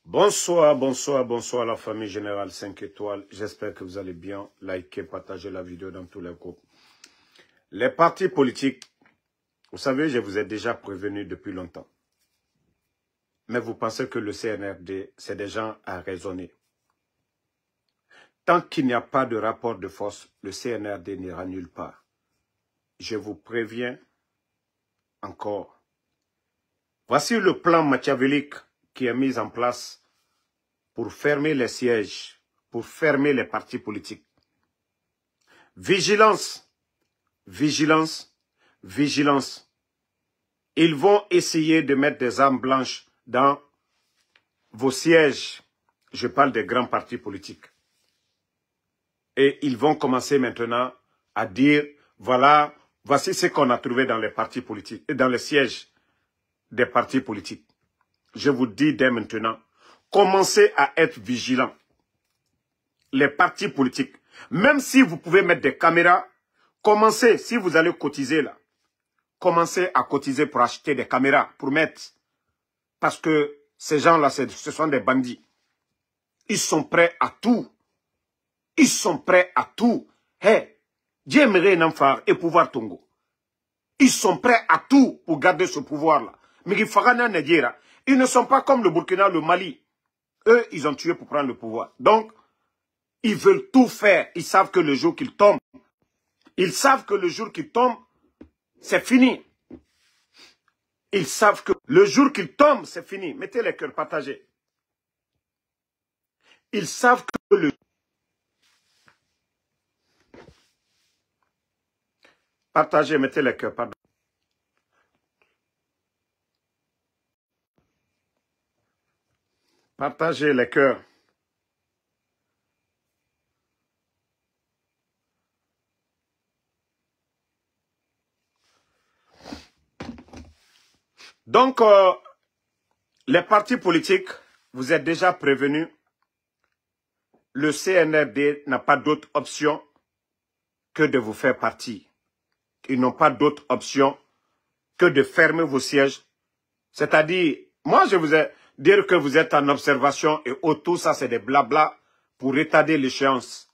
Bonsoir, bonsoir, bonsoir la famille Générale 5 étoiles. J'espère que vous allez bien. Likez, partagez la vidéo dans tous les groupes. Les partis politiques, vous savez, je vous ai déjà prévenu depuis longtemps. Mais vous pensez que le CNRD, c'est des gens à raisonner. Tant qu'il n'y a pas de rapport de force, le CNRD n'ira nulle part. Je vous préviens encore. Voici le plan machiavélique qui est mis en place pour fermer les sièges, pour fermer les partis politiques. Vigilance, vigilance, vigilance. Ils vont essayer de mettre des armes blanches dans vos sièges. Je parle des grands partis politiques. Et ils vont commencer maintenant à dire, voilà, voici ce qu'on a trouvé dans les partis politiques, et dans les sièges des partis politiques. Je vous dis dès maintenant, commencez à être vigilants. Les partis politiques, même si vous pouvez mettre des caméras, commencez, si vous allez cotiser là, commencez à cotiser pour acheter des caméras, pour mettre. Parce que ces gens-là, ce sont des bandits. Ils sont prêts à tout. Ils sont prêts à tout. Hey, Dieu aimerait un enfant et pouvoir Tongo. Ils sont prêts à tout pour garder ce pouvoir-là. Mais ils ne sont pas comme le Burkina, le Mali. Eux, ils ont tué pour prendre le pouvoir. Donc, ils veulent tout faire. Ils savent que le jour qu'ils tombent, ils savent que le jour qu'ils tombent, c'est fini. Ils savent que le jour qu'ils tombent, c'est fini. Mettez les cœurs, partagez. Ils savent que le... Partagez, mettez les cœurs, pardon. Partagez les cœurs. Donc, les partis politiques, vous êtes déjà prévenus. Le CNRD n'a pas d'autre option que de vous faire partie. Ils n'ont pas d'autre option que de fermer vos sièges. C'est-à-dire, moi je vous ai dire que vous êtes en observation et tout ça c'est des blabla pour retarder l'échéance.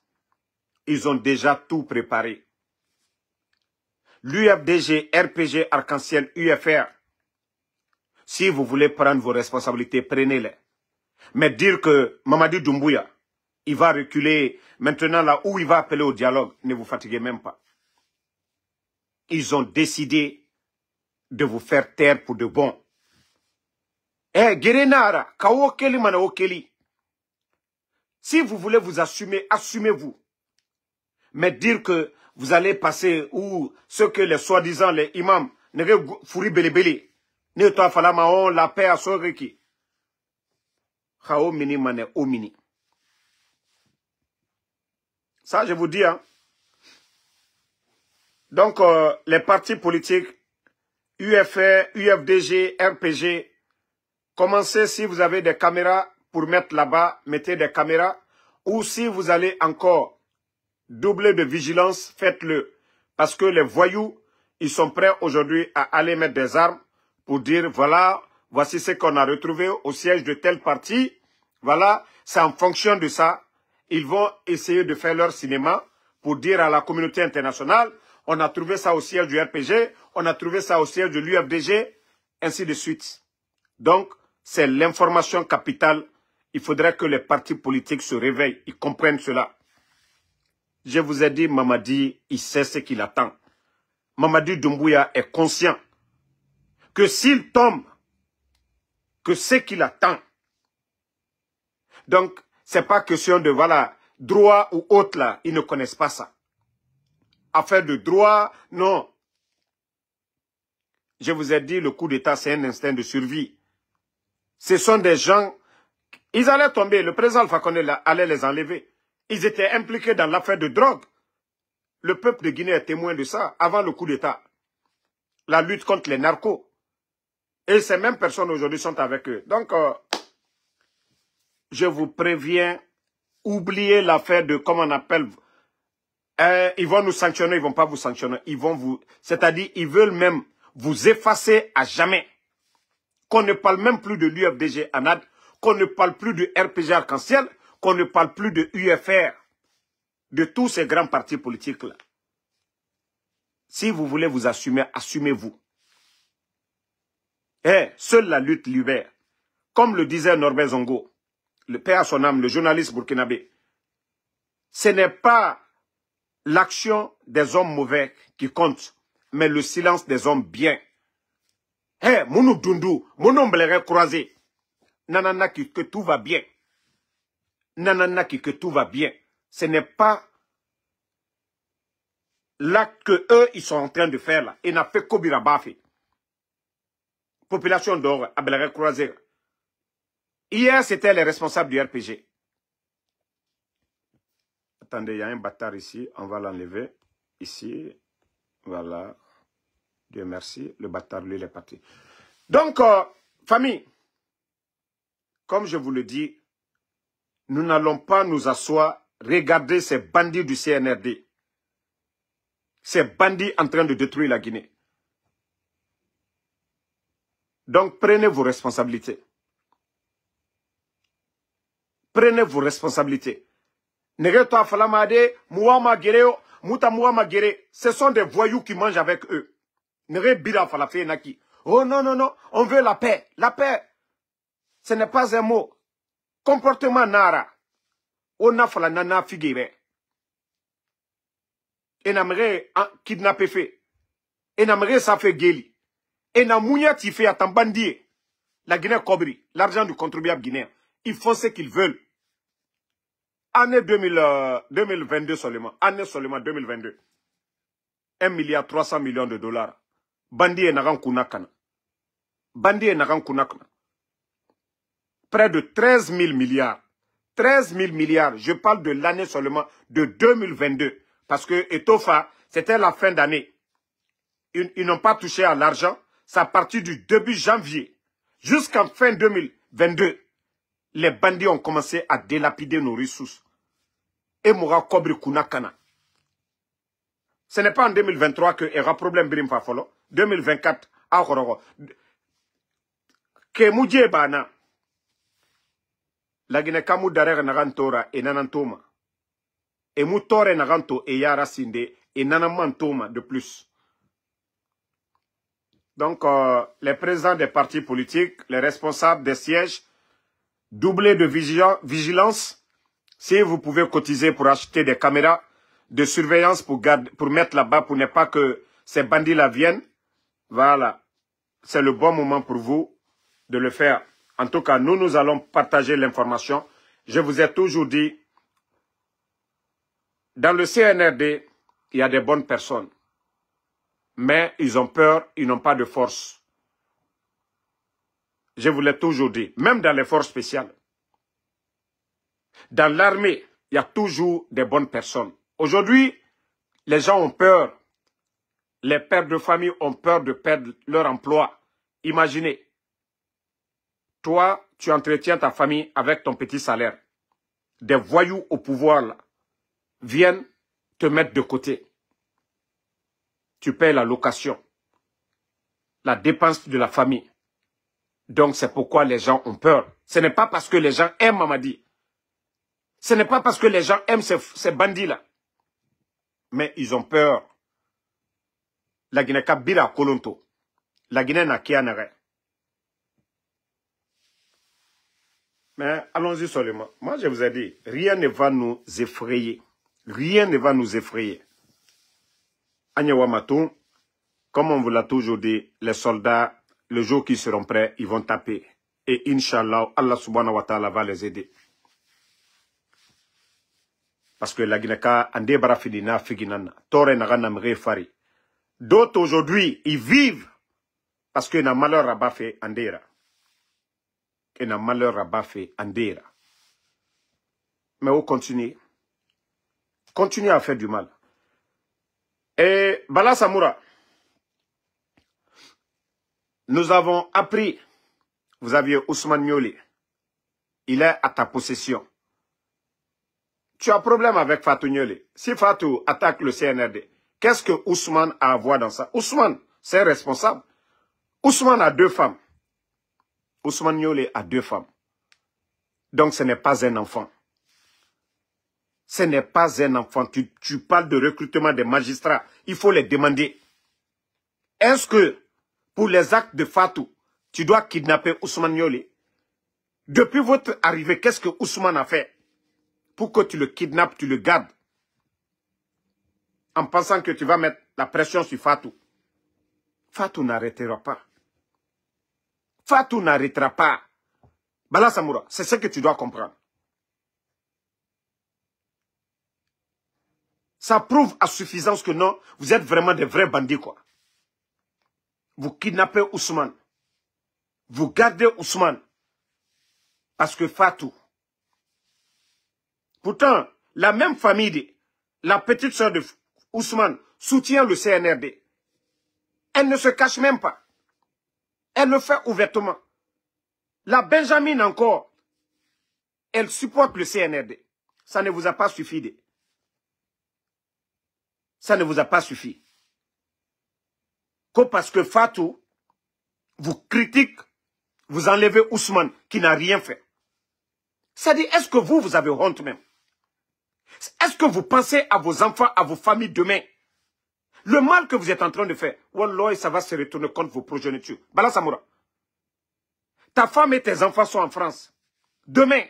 Ils ont déjà tout préparé. L'UFDG, RPG, Arc-en-Ciel, UFR, si vous voulez prendre vos responsabilités, prenez-les. Mais dire que Mamadi Doumbouya, il va reculer maintenant là où il va appeler au dialogue, ne vous fatiguez même pas. Ils ont décidé de vous faire taire pour de bon. Eh, Gerenara, Kawokeli Manaokeli. Si vous voulez vous assumer, assumez-vous. Mais dire que vous allez passer ou ce que les soi-disant les imams, ne fouri belebele, ne to falama on la paix à soreki. Khao mini mane o mini. Ça, je vous dis, hein. Donc, les partis politiques, UFR, UFDG, RPG, commencez si vous avez des caméras pour mettre là-bas, mettez des caméras. Ou si vous allez encore doubler de vigilance, faites-le. Parce que les voyous, ils sont prêts aujourd'hui à aller mettre des armes pour dire, voilà, voici ce qu'on a retrouvé au siège de tel parti. Voilà, c'est en fonction de ça. Ils vont essayer de faire leur cinéma pour dire à la communauté internationale, on a trouvé ça au siège du RPG, on a trouvé ça au siège de l'UFDG, ainsi de suite. Donc, c'est l'information capitale. Il faudrait que les partis politiques se réveillent, ils comprennent cela. Je vous ai dit, Mamadi, il sait ce qu'il attend. Mamadi Doumbouya est conscient que s'il tombe, que ce qu'il attend. Donc, c'est pas question de, voilà, droit ou autre là, ils ne connaissent pas ça. Affaire de droit, non. Je vous ai dit, le coup d'État, c'est un instinct de survie. Ce sont des gens, ils allaient tomber, le président Alpha Condé allait les enlever. Ils étaient impliqués dans l'affaire de drogue. Le peuple de Guinée est témoin de ça, avant le coup d'État. La lutte contre les narcos. Et ces mêmes personnes aujourd'hui sont avec eux. Donc, je vous préviens, oubliez l'affaire de, comment on appelle, ils vont nous sanctionner, ils ne vont pas vous sanctionner. Ils vont vous, c'est-à-dire, ils veulent même vous effacer à jamais. Qu'on ne parle même plus de l'UFDG ANAD, qu'on ne parle plus de RPG Arc-en-Ciel, qu'on ne parle plus de UFR, de tous ces grands partis politiques-là. Si vous voulez vous assumer, assumez-vous. Seule la lutte libère. Comme le disait Norbert Zongo, le père à son âme, le journaliste burkinabé, ce n'est pas l'action des hommes mauvais qui compte, mais le silence des hommes bien. Mounou Dundu, mon bléré croisé, nanana que tout va bien. Nanana que tout va bien. Ce n'est pas l'acte que eux, ils sont en train de faire là. Et n'a fait qu'Obira Bafi. Population d'or, à bléré croisé. Hier, c'était les responsables du RPG. Attendez, il y a un bâtard ici. On va l'enlever. Ici. Voilà. Dieu merci. Le bâtard, lui, il est parti. Donc, famille, comme je vous le dis, nous n'allons pas nous asseoir, regarder ces bandits du CNRD. Ces bandits en train de détruire la Guinée. Donc, prenez vos responsabilités. Prenez vos responsabilités. Ce sont des voyous qui mangent avec eux. Oh non, non, non, on veut la paix. La paix, ce n'est pas un mot. Comportement nara. On a fait la nana figure. Et n'aimerait kidnapper fait. Et n'aimerait ça fait guéli. Et n'amouya ti fait à ton bandier. La Guinée Cobri, l'argent du contribuable guinéen. Ils font ce qu'ils veulent. Année 2022 seulement. Année seulement 2022. 1,3 milliard de dollars. Bandi et Naran Kunakana. Bandi et Naran Kunakana. Près de 13 000 milliards. 13 000 milliards. Je parle de l'année seulement de 2022. Parce que Etofa, c'était la fin d'année. Ils n'ont pas touché à l'argent. C'est à partir du début janvier. Jusqu'en fin 2022. Les bandits ont commencé à délapider nos ressources. Et Moura Kobri Kunakana. Ce n'est pas en 2023 que il y aura problème Birim Fafolo. 2024, Akhorogo. Que Moudje Bana. La Guinée Kamou Darer Narantora et Nanantoma. Et Moutore Naranto et Yara Sinde et Nanamantoma de plus. Donc, les présidents des partis politiques, les responsables des sièges, doublés de vigilance. Si vous pouvez cotiser pour acheter des caméras de surveillance pour mettre là-bas, pour ne pas que ces bandits-là viennent, voilà. C'est le bon moment pour vous de le faire. En tout cas, nous allons partager l'information. Je vous ai toujours dit, dans le CNRD, il y a des bonnes personnes. Mais ils ont peur, ils n'ont pas de force. Je vous l'ai toujours dit, même dans les forces spéciales. Dans l'armée, il y a toujours des bonnes personnes. Aujourd'hui, les gens ont peur. Les pères de famille ont peur de perdre leur emploi. Imaginez, toi, tu entretiens ta famille avec ton petit salaire. Des voyous au pouvoir là, viennent te mettre de côté. Tu payes la location, la dépense de la famille. Donc c'est pourquoi les gens ont peur. Ce n'est pas parce que les gens aiment Mamadi. Ce n'est pas parce que les gens aiment ces bandits-là. Mais ils ont peur. La Guinée Kabira Kolonto. La Guinée n'a qu'à n'arrêt. Mais allons-y seulement. Moi, je vous ai dit, rien ne va nous effrayer. Rien ne va nous effrayer. Agnewamatou, comme on vous l'a toujours dit, les soldats, le jour qu'ils seront prêts, ils vont taper. Et Inch'Allah, Allah subhanahu wa ta'ala va les aider. Parce que la Guinée-Ka, ande barafidina figinana, tore nagana mre fari. D'autres aujourd'hui, ils vivent parce que na malheur a bafé andera. Et na malheur a bafé andera. Mais on continue. Continue à faire du mal. Et Bala Samoura, nous avons appris, vous aviez Ousmane Mioli, il est à ta possession. Tu as problème avec Fatou Nioli. Si Fatou attaque le CNRD, qu'est-ce que Ousmane a à voir dans ça? Ousmane, c'est responsable. Ousmane a 2 femmes. Ousmane Nioli a 2 femmes. Donc ce n'est pas un enfant. Ce n'est pas un enfant. Tu parles de recrutement des magistrats. Il faut les demander. Est-ce que pour les actes de Fatou, tu dois kidnapper Ousmane Yolé? Depuis votre arrivée, qu'est-ce que Ousmane a fait pour que tu le kidnappes, tu le gardes, en pensant que tu vas mettre la pression sur Fatou? Fatou n'arrêtera pas. Fatou n'arrêtera pas. Bala Samoura, c'est ce que tu dois comprendre. Ça prouve à suffisance que non, vous êtes vraiment des vrais bandits, quoi. Vous kidnappez Ousmane. Vous gardez Ousmane. Parce que Fatou. Pourtant, la même famille, la petite soeur de Ousmane, soutient le CNRD. Elle ne se cache même pas. Elle le fait ouvertement. La Benjamin encore, elle supporte le CNRD. Ça ne vous a pas suffi. Ça ne vous a pas suffi. Que parce que Fatou vous critique, vous enlevez Ousmane qui n'a rien fait. C'est-à-dire, est-ce que vous avez honte même? Est-ce que vous pensez à vos enfants, à vos familles demain? Le mal que vous êtes en train de faire, Wallah, ça va se retourner contre vos progénitures. Bala Samoura, ta femme et tes enfants sont en France. Demain,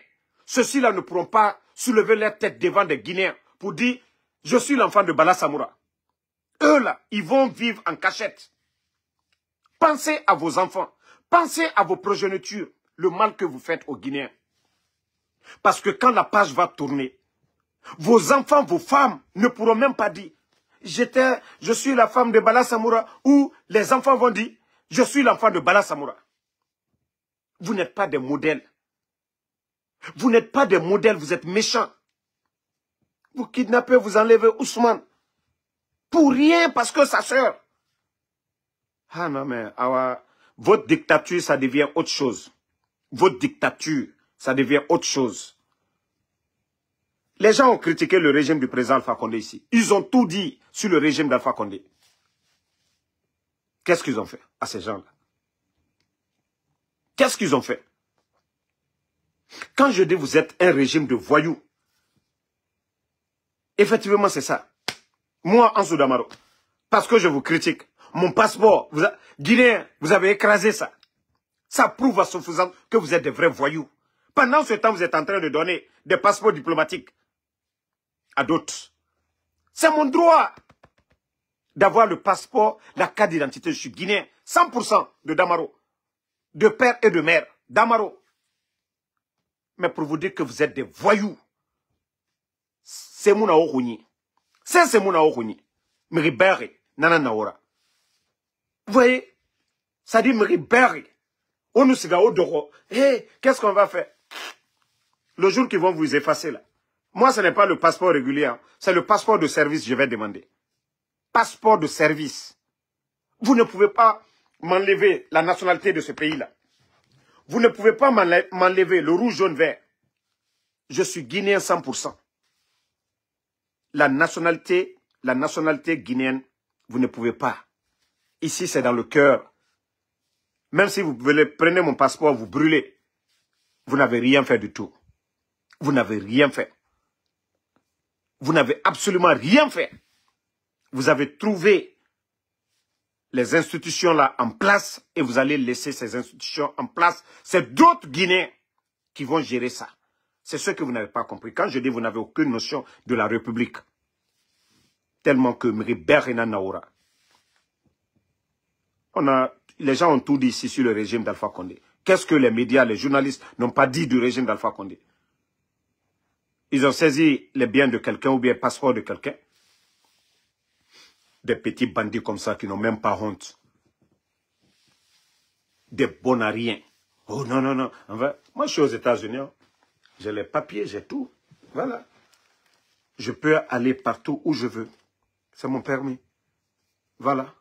ceux-ci-là ne pourront pas soulever leur tête devant des Guinéens pour dire « Je suis l'enfant de Bala Samoura ». Eux là, ils vont vivre en cachette. Pensez à vos enfants. Pensez à vos progénitures. Le mal que vous faites aux Guinéens. Parce que quand la page va tourner, vos enfants, vos femmes ne pourront même pas dire « Je suis la femme de Bala Samoura » ou les enfants vont dire « Je suis l'enfant de Bala Samoura ». Vous n'êtes pas des modèles. Vous n'êtes pas des modèles, vous êtes méchants. Vous kidnappez, vous enlevez Ousmane. Pour rien, parce que sa sœur. Ah non, mais votre dictature, ça devient autre chose. Votre dictature, ça devient autre chose. Les gens ont critiqué le régime du président Alpha Condé ici. Ils ont tout dit sur le régime d'Alpha Condé. Qu'est-ce qu'ils ont fait à ces gens-là? Qu'est-ce qu'ils ont fait? Quand je dis vous êtes un régime de voyous, effectivement c'est ça. Moi, Ansou Damaro, parce que je vous critique, mon passeport, Guinéen, vous avez écrasé ça. Ça prouve à suffisance que vous êtes des vrais voyous. Pendant ce temps, vous êtes en train de donner des passeports diplomatiques à d'autres. C'est mon droit d'avoir le passeport, la carte d'identité. Je suis guinéen, 100% de Damaro. De père et de mère, Damaro. Mais pour vous dire que vous êtes des voyous, c'est mon aouni. C'est mon aouni. Mribere, nana naora. Vous voyez, ça dit Mribere. On nous siga au doro. Hé, qu'est-ce qu'on va faire? Le jour qu'ils vont vous effacer là. Moi, ce n'est pas le passeport régulier. Hein. C'est le passeport de service, je vais demander. Passeport de service. Vous ne pouvez pas m'enlever la nationalité de ce pays-là. Vous ne pouvez pas m'enlever le rouge, jaune, vert. Je suis guinéen 100%. La nationalité guinéenne, vous ne pouvez pas. Ici, c'est dans le cœur. Même si vous prenez mon passeport, vous brûlez. Vous n'avez rien fait du tout. Vous n'avez rien fait. Vous n'avez absolument rien fait. Vous avez trouvé les institutions là en place et vous allez laisser ces institutions en place. C'est d'autres Guinéens qui vont gérer ça. C'est ce que vous n'avez pas compris. Quand je dis vous n'avez aucune notion de la République, tellement que Mribert et Naoura. Les gens ont tout dit ici sur le régime d'Alpha Condé. Qu'est-ce que les médias, les journalistes n'ont pas dit du régime d'Alpha Condé? Ils ont saisi les biens de quelqu'un ou bien le passeport de quelqu'un. Des petits bandits comme ça qui n'ont même pas honte. Des bons à rien. Oh non, non, non. Moi, je suis aux États-Unis. Hein. J'ai les papiers, j'ai tout. Voilà. Je peux aller partout où je veux. C'est mon permis. Voilà.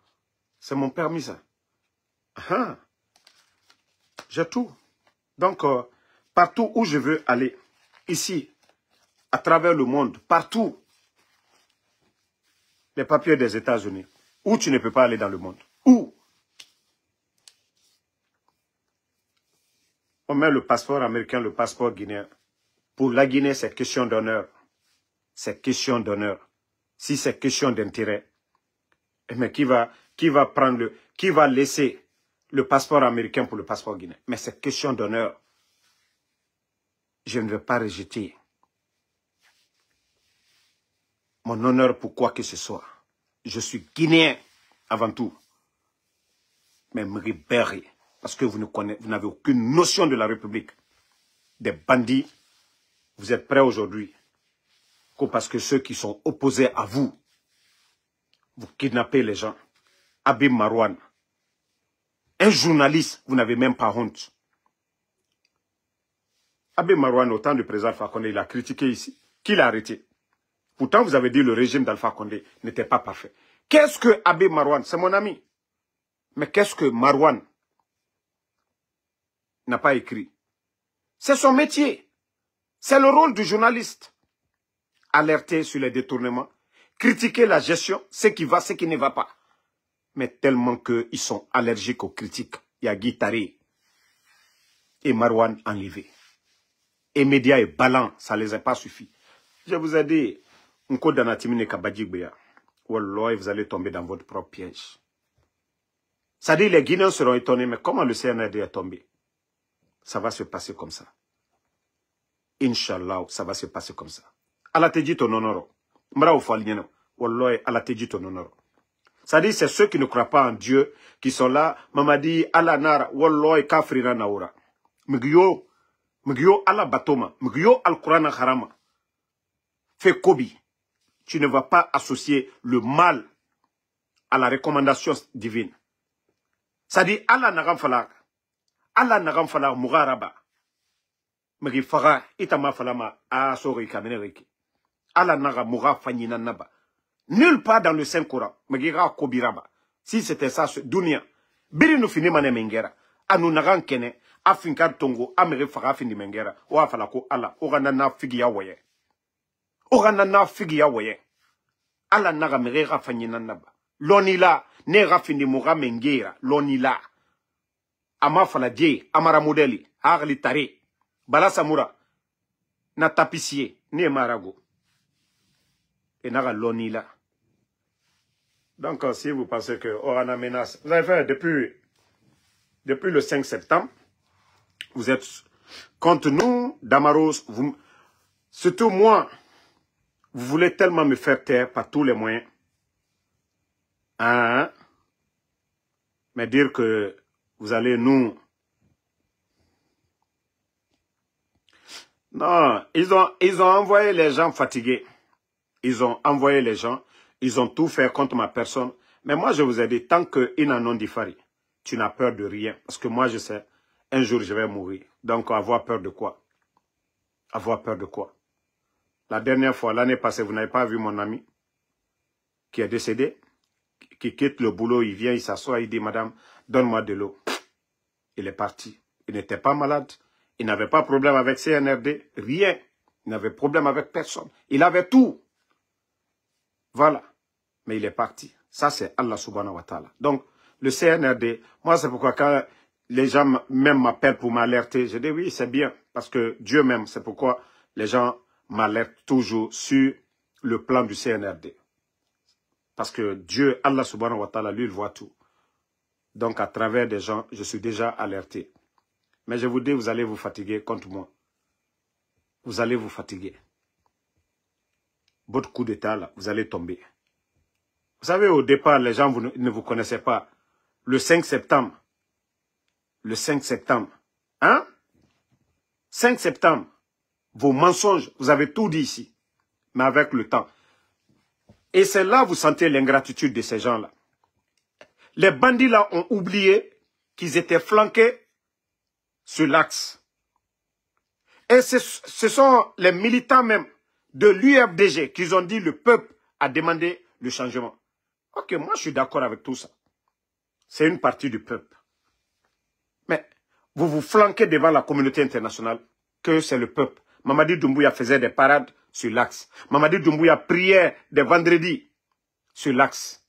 C'est mon permis, ça. Ah. J'ai tout. Donc, partout où je veux aller, ici, à travers le monde, partout, les papiers des États-Unis, où tu ne peux pas aller dans le monde. Où? On met le passeport américain, le passeport guinéen. Pour la Guinée, c'est question d'honneur. C'est question d'honneur. Si c'est question d'intérêt, mais qui va laisser le passeport américain pour le passeport guinéen? Mais c'est question d'honneur. Je ne vais pas rejeter mon honneur pour quoi que ce soit. Je suis guinéen avant tout. Mais me libérer, parce que vous n'avez aucune notion de la République. Des bandits, vous êtes prêts aujourd'hui. Parce que ceux qui sont opposés à vous, vous kidnappez les gens. Habib Marouane, un journaliste, vous n'avez même pas honte. Habib Marouane, au temps du président Alpha Condé, il a critiqué ici. Qui l'a arrêté? Pourtant, vous avez dit que le régime d'Alpha Condé n'était pas parfait. Qu'est-ce que Habib Marouane? C'est mon ami. Mais qu'est-ce que Marouane n'a pas écrit? C'est son métier. C'est le rôle du journaliste. Alerter sur les détournements, critiquer la gestion, ce qui va, ce qui ne va pas. Mais tellement qu'ils sont allergiques aux critiques. Il y a Guitare et Marouane enlevé. Et médias et Balan, ça ne les a pas suffi. Je vous ai dit, vous allez tomber dans votre propre piège. Ça dit, les Guinéens seront étonnés, mais comment le CNRD est tombé? Ça va se passer comme ça. Inch'Allah, ça va se passer comme ça. Allah te dit ton honneur. Mra ufalinyeno. Wallahi, Allah te dit ton honneur. Ça dit, c'est ceux qui ne croient pas en Dieu, qui sont là. Mamadi, Allah nara, wallahi, kafrina naura. Mgyo Allah batoma. Mgyo al-Qur'an harama. Fais kobi. Tu ne vas pas associer le mal à la recommandation divine. Ça dit, Allah n'agam falar. Allah n'agam falar mugaraba. Mgi faga, itama falama, sori kamenereki. Allah naga moura fanyina naba. Nulle part dans le Saint-Coran. Mgira kobiraba. Si c'était ça, dunia. Biri nous finit mané mengera. Anu nagan kene. Afinkar tongo. Amere faga fini mengera. Oa falako Allah. Ogana na figi ya woye. Ogana na figi ya woye. Allah naga mgira fanyina naba. Lonila. Ne rafini moura mengera. Lonila. Ama faladie. Amara modeli. Harli tare. Bala samura. Na tapissier. Ne marago. Et n'a l'oni là. Donc, si vous pensez que Orana menace, vous avez fait depuis le 5 septembre, vous êtes contre nous, Damaros, surtout moi, vous voulez tellement me faire taire par tous les moyens. Hein? Mais dire que vous allez nous... Non, ils ont envoyé les gens fatigués. Ils ont envoyé les gens, ils ont tout fait contre ma personne. Mais moi, je vous ai dit, tant qu'ils n'en ont diffari, tu n'as peur de rien. Parce que moi, je sais, un jour, je vais mourir. Donc, avoir peur de quoi? Avoir peur de quoi? La dernière fois, l'année passée, vous n'avez pas vu mon ami qui est décédé, qui quitte le boulot, il vient, il s'assoit, il dit, madame, donne-moi de l'eau. Il est parti. Il n'était pas malade. Il n'avait pas de problème avec CNRD, rien. Il n'avait de problème avec personne. Il avait tout. Voilà. Mais il est parti. Ça, c'est Allah subhanahu wa ta'ala. Donc, le CNRD, moi, c'est pourquoi quand les gens même m'appellent pour m'alerter, je dis oui, c'est bien. Parce que Dieu même, c'est pourquoi les gens m'alertent toujours sur le plan du CNRD. Parce que Dieu, Allah subhanahu wa ta'ala, lui, il voit tout. Donc, à travers des gens, je suis déjà alerté. Mais je vous dis, vous allez vous fatiguer contre moi. Vous allez vous fatiguer. Votre coup d'état, là, vous allez tomber. Vous savez, au départ, les gens ne vous connaissaient pas. Le 5 septembre. Le 5 septembre. Hein? 5 septembre. Vos mensonges, vous avez tout dit ici. Mais avec le temps. Et c'est là que vous sentez l'ingratitude de ces gens-là. Les bandits là ont oublié qu'ils étaient flanqués sur l'axe. Et ce sont les militants même de l'UFDG qui ont dit le peuple a demandé le changement. Ok, moi je suis d'accord avec tout ça. C'est une partie du peuple. Mais vous vous flanquez devant la communauté internationale que c'est le peuple. Mamadi Doumbouya faisait des parades sur l'axe. Mamadi Doumbouya priait des vendredis sur l'axe.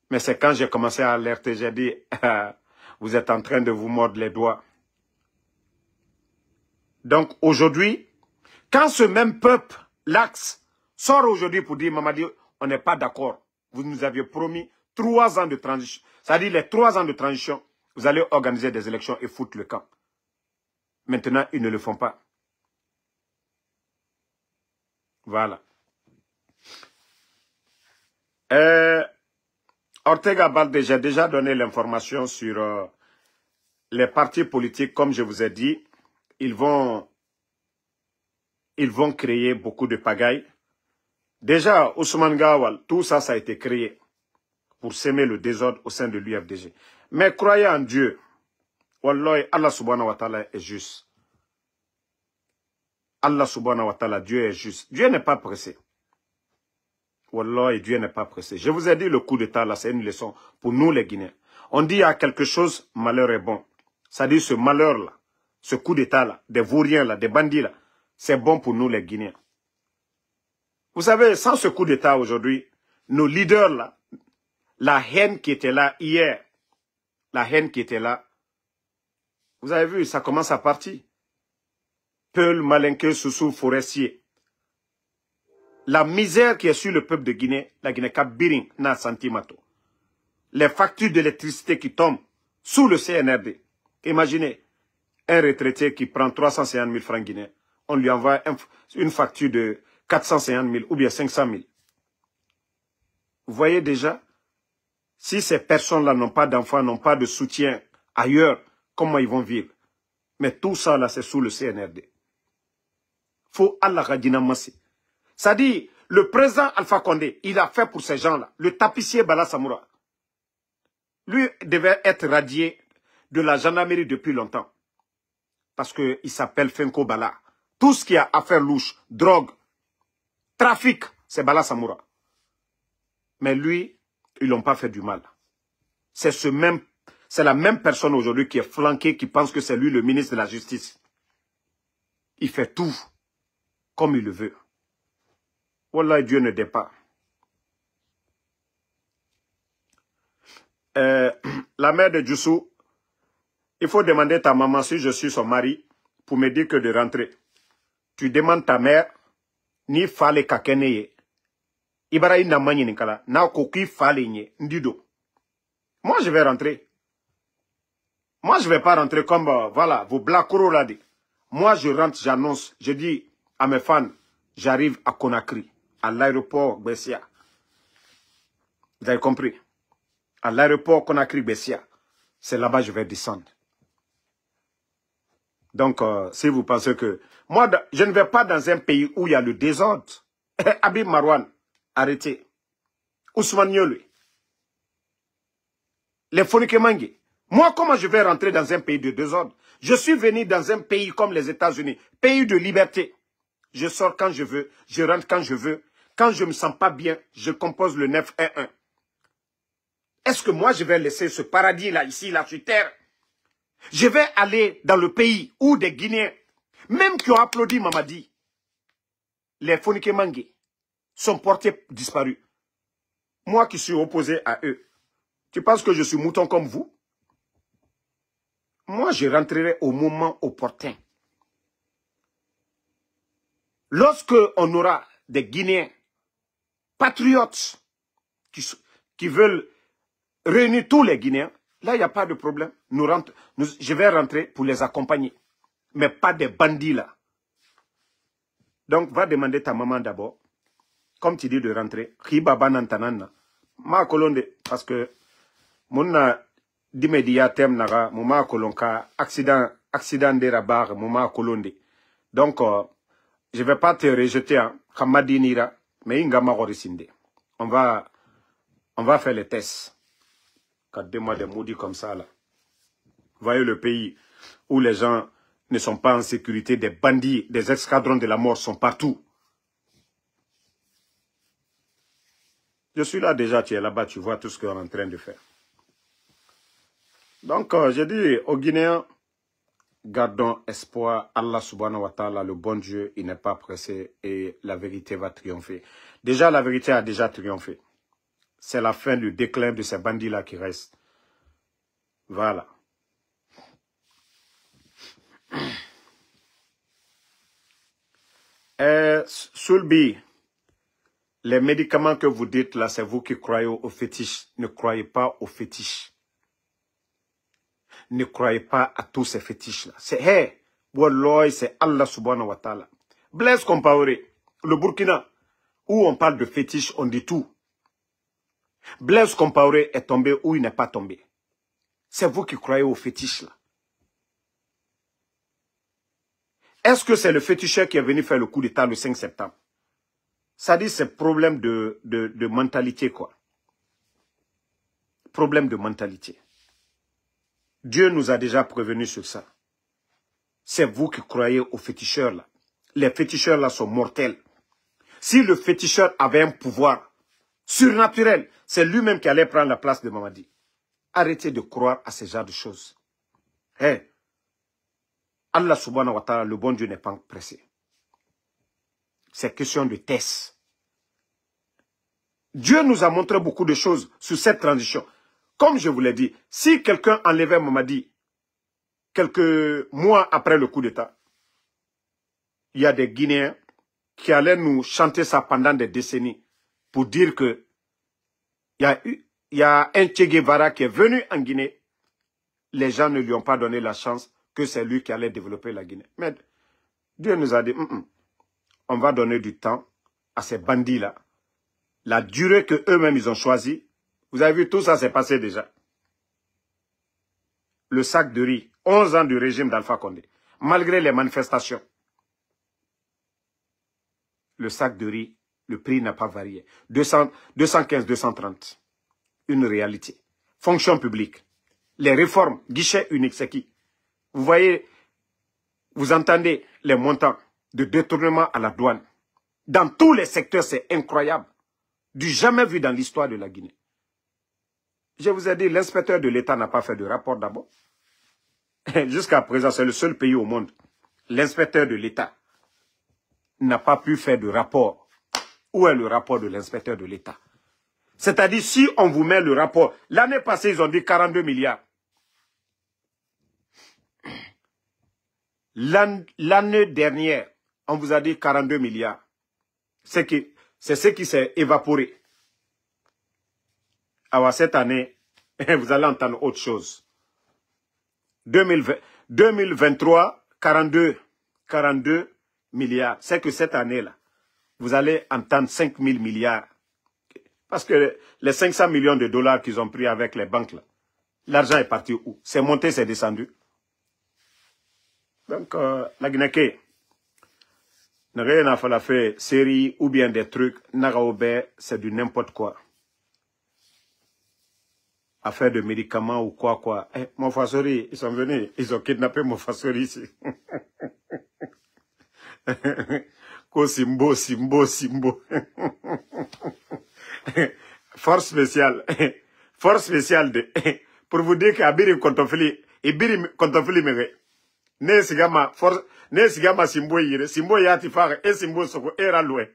Mais c'est quand j'ai commencé à alerter, j'ai dit, vous êtes en train de vous mordre les doigts. Donc aujourd'hui, quand ce même peuple, l'Axe, sort aujourd'hui pour dire, Mamadi, on n'est pas d'accord. Vous nous aviez promis 3 ans de transition. C'est-à-dire les 3 ans de transition, vous allez organiser des élections et foutre le camp. Maintenant, ils ne le font pas. Voilà. Ortega Balde, j'ai déjà donné l'information sur les partis politiques, comme je vous ai dit. Ils vont créer beaucoup de pagailles. Déjà, Ousmane Gawal, tout ça, ça a été créé pour semer le désordre au sein de l'UFDG. Mais croyez en Dieu. Wallahi, Allah subhanahu wa ta'ala est juste. Allah subhanahu wa ta'ala, Dieu est juste. Dieu n'est pas pressé. Wallahi, Dieu n'est pas pressé. Je vous ai dit, le coup d'État, là, c'est une leçon pour nous, les Guinéens. On dit, il y a quelque chose, malheur est bon. C'est-à-dire, ce malheur-là, ce coup d'État-là, des vauriens, là, des bandits-là, c'est bon pour nous, les Guinéens. Vous savez, sans ce coup d'État aujourd'hui, nos leaders, là, la haine qui était là hier, la haine qui était là, vous avez vu, ça commence à partir. Peul, Malinke, Soussou, Forestier. La misère qui est sur le peuple de Guinée, la Guinée-Cap Biring, n'a sentimato. Les factures d'électricité qui tombent sous le CNRD. Imaginez, un retraité qui prend 350 000 francs guinéens, on lui envoie une facture de 450 000 ou bien 500 000. Vous voyez déjà, si ces personnes-là n'ont pas d'enfants, n'ont pas de soutien ailleurs, comment ils vont vivre? Mais tout ça, là, c'est sous le CNRD. Faut Allah Radina Massi. Ça dit, le président Alpha Condé, il a fait pour ces gens-là. Le tapissier Bala Samoura, lui devait être radié de la gendarmerie depuis longtemps. Parce qu'il s'appelle Fenko Bala. Tout ce qui a affaire louche, drogue, trafic, c'est Bala Samoura. Mais lui, ils l'ont pas fait du mal. C'est la même personne aujourd'hui qui est flanquée, qui pense que c'est lui le ministre de la Justice. Il fait tout comme il le veut. Wallah, Dieu ne dépasse. La mère de Djoussou, il faut demander à ta maman si je suis son mari pour me dire que de rentrer. Tu demandes ta mère, ni fale kakeneye. Ibara ina mani nikala, na koki fale nye, ndido. Moi, je vais rentrer. Moi, je ne vais pas rentrer comme, voilà, vos blacoro là. Moi, je rentre, j'annonce, je dis à mes fans, j'arrive à Conakry, à l'aéroport Bessia. Vous avez compris? À l'aéroport Conakry-Bessia. C'est là-bas que je vais descendre. Donc, si vous pensez que... Moi, je ne vais pas dans un pays où il y a le désordre. Habib Marwan, arrêtez. Ousmane Nyolwe. Les Fonikemangue. Moi, comment je vais rentrer dans un pays de désordre? Je suis venu dans un pays comme les États-Unis, pays de liberté. Je sors quand je veux, je rentre quand je veux. Quand je ne me sens pas bien, je compose le 911. Est-ce que moi, je vais laisser ce paradis-là, ici, là, sur terre? Je vais aller dans le pays où des Guinéens, même qui ont applaudi Mamadi, les Fonikemangue, sont portés disparus. Moi qui suis opposé à eux, tu penses que je suis mouton comme vous? Moi, je rentrerai au moment opportun. Lorsque on aura des Guinéens patriotes qui veulent réunir tous les Guinéens, là, il n'y a pas de problème. Je vais rentrer pour les accompagner. Mais pas des bandits là. Donc, va demander ta maman d'abord. Comme tu dis de rentrer. Ma kolonde. Parce que, mon d'immédiat thème naga, moma kolonka, accident de rabar, moma kolonde. Donc, je ne vais pas te rejeter, hein. Kamadinira, mais ingama gorisinde. On va faire les tests. 4 mois de maudits comme ça, là. Voyez le pays où les gens ne sont pas en sécurité, des bandits, des escadrons de la mort sont partout. Je suis là déjà, tu es là-bas, tu vois tout ce qu'on est en train de faire. Donc, je dis aux Guinéens, gardons espoir, Allah subhanahu wa ta'ala, le bon Dieu, il n'est pas pressé et la vérité va triompher. Déjà, la vérité a déjà triomphé. C'est la fin du déclin de ces bandits-là qui restent. Voilà. Soulbi, les médicaments que vous dites là, c'est vous qui croyez aux fétiches. Ne croyez pas aux fétiches. Ne croyez pas à tous ces fétiches là. C'est Wallah, c'est Allah subhanahu wa ta'ala. Blaise Compaoré, le Burkina, où on parle de fétiches, on dit tout. Blaise Compaoré est tombé ou il n'est pas tombé. C'est vous qui croyez aux fétiches là. Est-ce que c'est le féticheur qui est venu faire le coup d'État le 5 septembre? Ça dit c'est problème de mentalité quoi. Problème de mentalité. Dieu nous a déjà prévenus sur ça. C'est vous qui croyez aux féticheurs là. Les féticheurs là sont mortels. Si le féticheur avait un pouvoir surnaturel, c'est lui-même qui allait prendre la place de Mamadi. Arrêtez de croire à ce genre de choses. Allah subhanahu wa ta'ala, le bon Dieu n'est pas pressé. C'est question de test. Dieu nous a montré beaucoup de choses sur cette transition. Comme je vous l'ai dit, si quelqu'un enlevait Mamadi quelques mois après le coup d'État, il y a des Guinéens qui allaient nous chanter ça pendant des décennies pour dire que il y a un Che Guevara qui est venu en Guinée. Les gens ne lui ont pas donné la chance que c'est lui qui allait développer la Guinée. Mais Dieu nous a dit, on va donner du temps à ces bandits-là. La durée que eux-mêmes ils ont choisie, vous avez vu, tout ça s'est passé déjà. Le sac de riz, 11 ans du régime d'Alpha Condé, malgré les manifestations. Le sac de riz, le prix n'a pas varié. 215, 230. Une réalité. Fonction publique. Les réformes, guichet unique, c'est qui? Vous voyez, vous entendez les montants de détournement à la douane. Dans tous les secteurs, c'est incroyable. Du jamais vu dans l'histoire de la Guinée. Je vous ai dit, l'inspecteur de l'État n'a pas fait de rapport d'abord. Jusqu'à présent, c'est le seul pays au monde. L'inspecteur de l'État n'a pas pu faire de rapport. Où est le rapport de l'inspecteur de l'État? C'est-à-dire, si on vous met le rapport, l'année passée, ils ont dit 42 milliards. L'année dernière, on vous a dit 42 milliards. C'est ce qui s'est évaporé. Alors, cette année, vous allez entendre autre chose. 2023, 42 milliards. C'est que cette année-là, vous allez entendre 5 000 milliards. Parce que les 500 millions de dollars qu'ils ont pris avec les banques, l'argent est parti où? C'est monté, c'est descendu. Donc, la Guinée, n'a rien à faire série ou bien des trucs, Nagaobé, c'est du n'importe quoi. Affaire de médicaments ou quoi. Mofasori, ils sont venus, ils ont kidnappé Mofasori ici. Ko Simbo. Force spéciale. Force spéciale de... Pour vous dire qu'Abiri Kontofili, Ibiri Kontofili mere. Ne sigama Simbo yire. Simbo yati fare, e Simbo soko, era loue.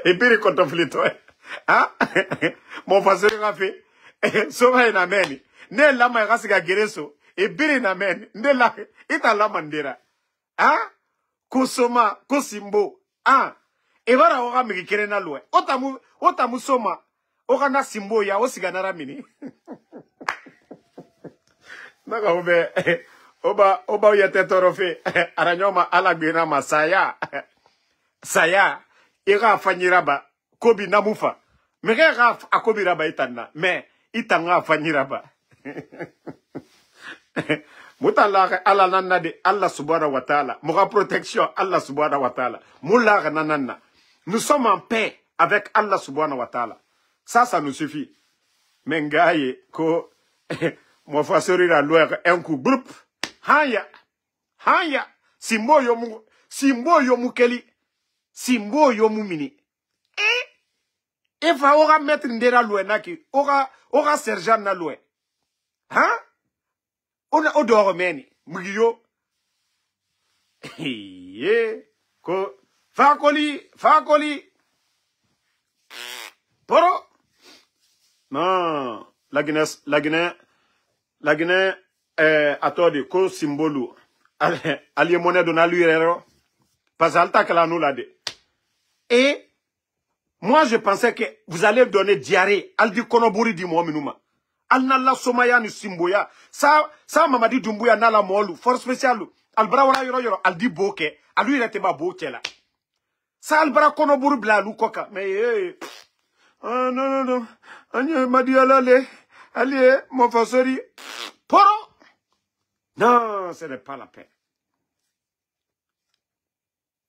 Ibiri Kontofili toi. Ah? Mon fasori rafi. Soma inameni. Ne lama rasiga gereso. Ibiri nameni. Ne la, ita lama ndera. Ah? Kusoma, kusimbo. Ah? Evara oga mikikere na loue. Otamu soma. Oga na simbo ya osiga nara mini. Naka ube. Oba uyete torofe. Aranyoma alagbina masaya. Saya. Ira afanyiraba. Kobi namufa. Mege raf akobi raba itana. Me itanga afanyiraba. Mutala ala nanna de Allah subhanahu wa ta'ala. Moura protection Allah subhanahu wa ta'ala. Moula nanana. Nous sommes en paix avec Allah subhanahu wa ta'ala. Ça nous suffit. Mengaye ko mo fasori la loi un coup groupe. Haya. Simbo yomu keli. Simbo yomu mini. E fa ora mettre ndera loi naki. Ora sergent na loi. Hein? On dort meni. Mugiyo. Ko Fakoli. Poro. Non. La Guinée, attendez, ko symbolu. Allié monnaie de Naluirero. Parce que Alta Kalano l'a dit. Et moi, je pensais que vous allez donner diarrhée. Aldi Konoburi di Mominuma. Al Nala Somaya ni Simboya. Ça, Mamadi Dumbuya Nala Molu. Force spéciale. Albra Yoro. Aldi Boke. Alu il était pas Boke là. Ça, Albra Konoburi Blalou Koka. Mais, non. Anya Madi Alale. Allez, mon fassori. Poro. Non, ce n'est pas la peine.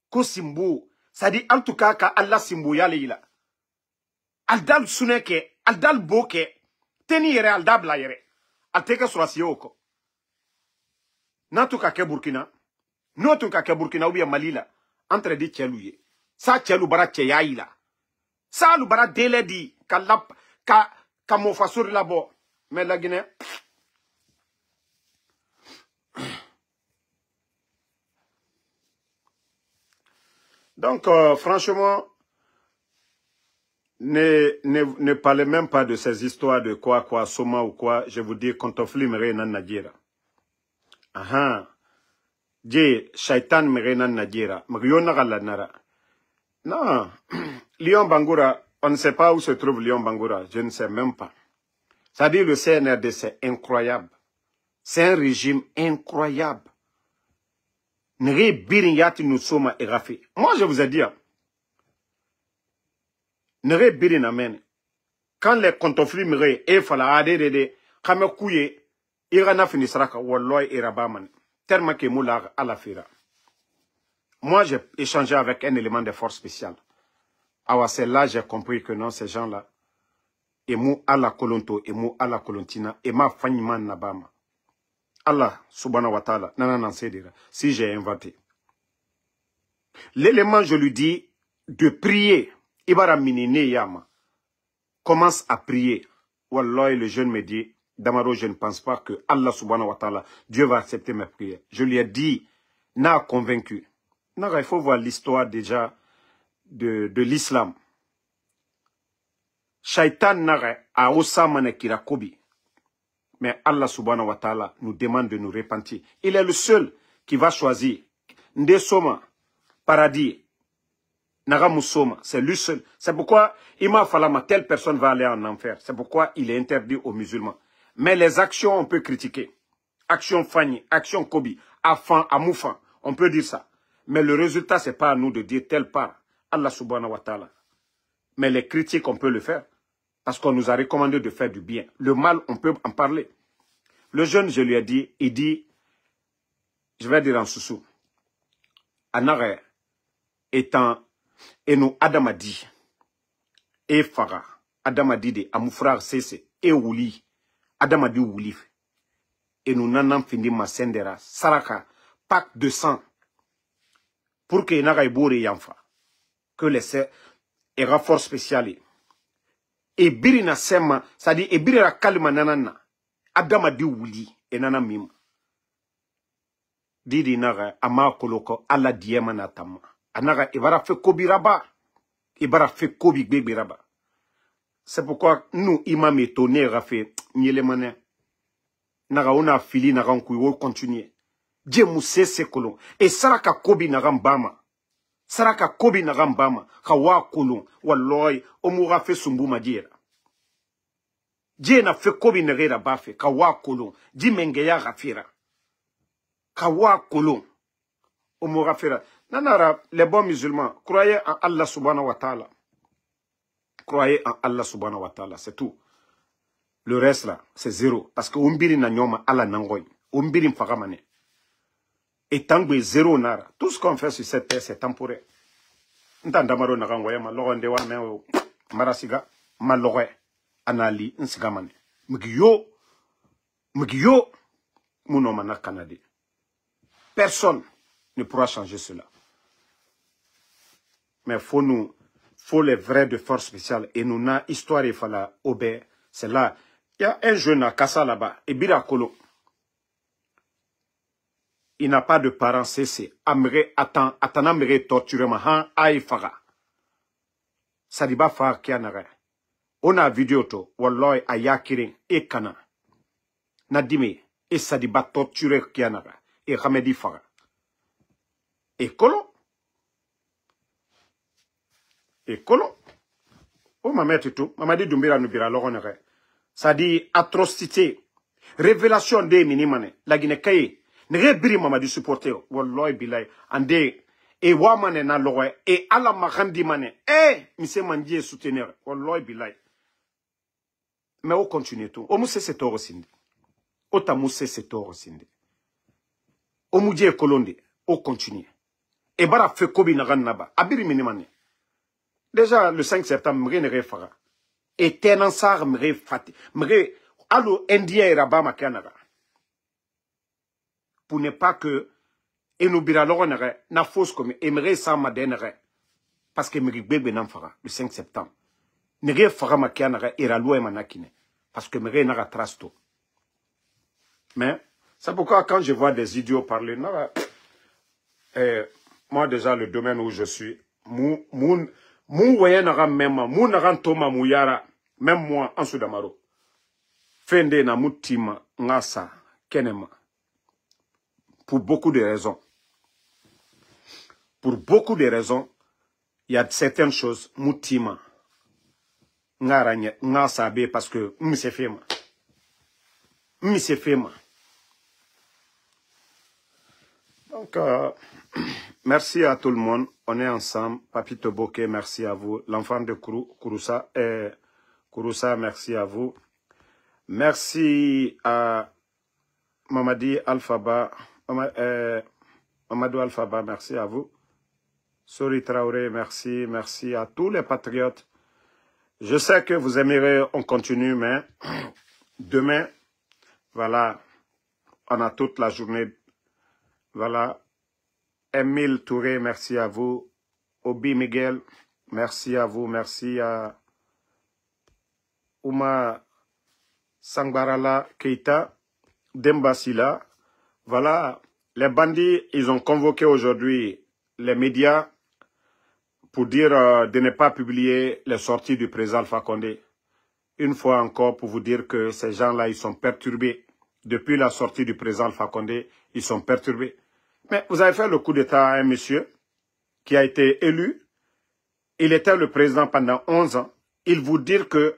Ko Simbo. Ça dit, en tout cas, Allah Simbo Yale. Aldal Suneke, Aldal Boke, Teni yere Aldabla yere. Alteke Swasioko. Nantuka ke Burkina. Notuka ke Burkina ou bien Malila. Entre di Tchelouye. Sa Tchelou bara Tcheyaïla. Sa lu bara dele di. Ka mofasuri labo. Mais la Guinée. Donc, franchement, ne parlez même pas de ces histoires de quoi, Soma ou quoi. Je vous dis, Kontofli Merenan Nadjera. Aha. Dje, Shaitan Merenan Nadjera. Mariona Galanara. Non. Lyon Bangoura, on ne sait pas où se trouve Lyon Bangoura. Je ne sais même pas. Ça dit, le CNRD, c'est incroyable. C'est un régime incroyable. Nere Birinyati nous sommes érafés. Moi, je vous ai dit, Nere Birinamen, quand les Kontofli Mere et Fala Adede, Kamekouye, Irana finisraka, Walloy et Rabaman, tellement que Moula à la Fira. Moi, j'ai échangé avec un élément de force spéciale. Alors, c'est là j'ai compris que non, ces gens-là, et mou à la Kolonto, et mou à la Kolontina, et ma Fanyiman Nabama. Allah, subhanahu wa ta'ala, si j'ai inventé. L'élément, je lui dis, de prier, Ibara Minine Yama, commence à prier. Wallah, le jeune me dit, Damaro, je ne pense pas que Allah, subhanahu wa ta'ala, Dieu va accepter mes prières. Je lui ai dit, n'a convaincu. Il faut voir l'histoire déjà de l'islam. Shaitan n'a a Osamane Kirakobi. Mais Allah subhanahu wa ta'ala nous demande de nous repentir. Il est le seul qui va choisir. Ndesoma, paradis, Nagamusoma, c'est lui seul. C'est pourquoi Ima Falama, telle personne va aller en enfer. C'est pourquoi il est interdit aux musulmans. Mais les actions, on peut critiquer. Action Fanny, action Kobi, Afan, Amoufan, on peut dire ça. Mais le résultat, c'est pas à nous de dire telle part. Allah subhanahu wa ta'ala. Mais les critiques, on peut le faire. Parce qu'on nous a recommandé de faire du bien. Le mal, on peut en parler. Le jeune, je lui ai dit, il dit, je vais dire en soussou, Anare étant, et nous, Adamadi, et Farah, Adamadi de Amoufrar Sese, et Ouli, Adamadi Ouli, et nous n'en fini ma sendera, Saraka, pacte de sang, pour que Nara Ibore Yanfa, que les force spéciale. Et birina sema, c'est-à-dire, et birina kalima nanana, Adama di wuli, et nana mim. Didi naga, ama koloko, ala diema natama. Anaga, ibara fe kobi raba. Ibara fe kobi bebe raba. C'est pourquoi nous, imam étonné, rafé, nyele mané. Naga, on a fili, naga, on couille, continuer. Dieu mousse se kolon. Et saraka kobi naga mbama. Saraka kobi na gambama, kawa kolon, walloy, omura fe sumbu madira. Dje na fe kobi na rera bafe, kawa kolon, di mengeya rafira. Kawa kolon, omura fera. Nanara, les bons musulmans, croyez en Allah subhanahu wa ta'ala. Croyez en Allah subhanahu wa ta'ala, c'est tout. Le reste là, c'est zéro. Parce que umbiri na nyoma Allah nangoy. Umbiri mfagamane. Et tant que zéro nara, tout ce qu'on fait sur cette terre, c'est temporaire. Ntandamaro narangoya ma logonde wa me marasiga ma logoy anali nsigamane. Mgiyo muno mana Canada. Personne ne pourra changer cela. Mais faut les vrais de force spéciale et nous na histoire il fallait obéir. C'est là, il y a un jeune à Kassa là-bas et Bira Kolo. Il n'a pas de parents cessés. Attendant torturer ma aïfaga. Ça dit pas faire qui en a. On a vidéo to, walloy ayakirin et kana. Nadime, et ça dit pas torturer qui en a. Et ramedi faga. Et kolo, et colon. Oh, ma mère, tout. Mamadi Doumbira Noubira, l'oronere. Ça dit atrocité. Révélation des minimane. La Guinée-Kaye. Nere biri Mamadi supporter. Wallahi bilay. Ande. Et wamane na lowe. Et ala mahandi mane. Mise mandie soutenir. Wallahi bilay. Mais on continue tout. On mousse c'est tort aussi. On t'a moussé c'est tort aussi. On m'a dit colonde. On continue. Et bara fait kobi na naba. Abiri minimane. Déjà, le 5 septembre, je ne fera. Et Tenansar, je fati. Je allo Indien et Rabat ma Canada. Pour ne pas que, et nous biralons, na fausse comme, et me sans ma denere. Parce que me bébé n'en fera, le 5 septembre. Ne fera ma Canada et ralou et manakine. Parce que me n'a trasto. Mais, c'est pourquoi quand je vois des idiots parler, moi déjà, le domaine où je suis, Mou voyana même mou naran toma mouyara même moi en Soudamaro fende na mutima ngasa kenema pour beaucoup de raisons il y a certaines choses mutima ngaranye ngasa be parce que m'se fema donc merci à tout le monde. On est ensemble. Papito Bokeh, merci à vous. L'enfant de Kouroussa, merci à vous. Merci à Mamadi Alphaba. Mamadou Alphaba, merci à vous. Sori Traoré, merci. Merci à tous les patriotes. Je sais que vous aimerez, on continue, mais demain, voilà, on a toute la journée. Voilà. Emile Touré, merci à vous. Obi Miguel, merci à vous. Merci à Ouma Sangbarala Keita, Dembasila. Voilà, les bandits, ils ont convoqué aujourd'hui les médias pour dire de ne pas publier les sorties du président Alpha Condé. Une fois encore, pour vous dire que ces gens-là, ils sont perturbés. Depuis la sortie du président Alpha Condé, ils sont perturbés. Mais vous avez fait le coup d'État à un monsieur qui a été élu. Il était le président pendant 11 ans. Il vous dit que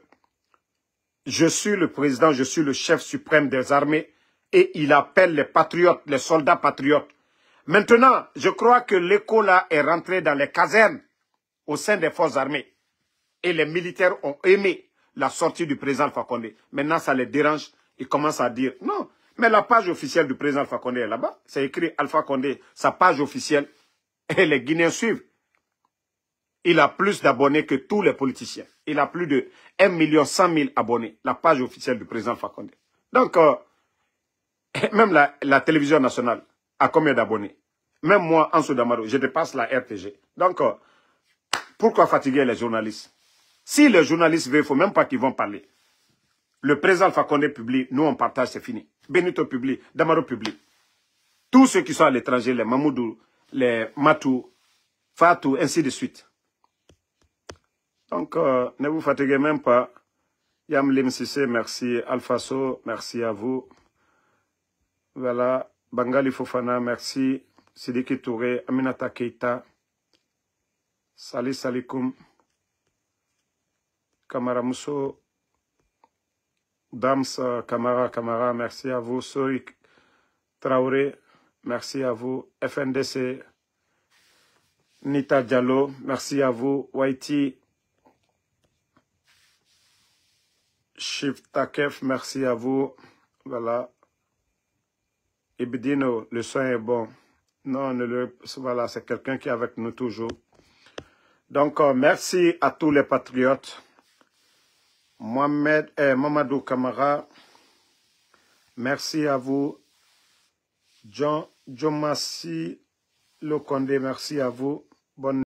je suis le président, je suis le chef suprême des armées et il appelle les patriotes, les soldats patriotes. Maintenant, je crois que l'écho là est rentré dans les casernes au sein des forces armées. Et les militaires ont aimé la sortie du président Alpha Condé. Maintenant, ça les dérange. Ils commencent à dire non. Mais la page officielle du président Alpha Condé est là-bas. C'est écrit Alpha Condé, sa page officielle. Et les Guinéens suivent. Il a plus d'abonnés que tous les politiciens. Il a plus de 1 100 000 abonnés. La page officielle du président Alpha Condé. Donc, même la télévision nationale a combien d'abonnés? Même moi, en Soudamaro, je dépasse la RTG. Donc, pourquoi fatiguer les journalistes? Si les journalistes veulent, il ne faut même pas qu'ils vont parler. Le président Alpha Condé publie, nous on partage, c'est fini. Benito publie, Damaro publie. Tous ceux qui sont à l'étranger, les Mamoudou, les Matou, Fatou, ainsi de suite. Donc, ne vous fatiguez même pas. Yam Lim Sissé, merci. Alphaso, merci à vous. Voilà. Bangali Fofana, merci. Sidiki Touré, Aminata Keita. Salis Salikoum. Kamara Mousso. Dams Kamara, merci à vous. Soik Traoré, merci à vous. FNDC, Nita Diallo, merci à vous. Waiti, Shiftakef, merci à vous. Voilà. Ibidino, le son est bon. Non, voilà, c'est quelqu'un qui est avec nous toujours. Donc, merci à tous les patriotes. Mamadou Kamara, merci à vous. John Massi Lokonde, merci à vous. Bonne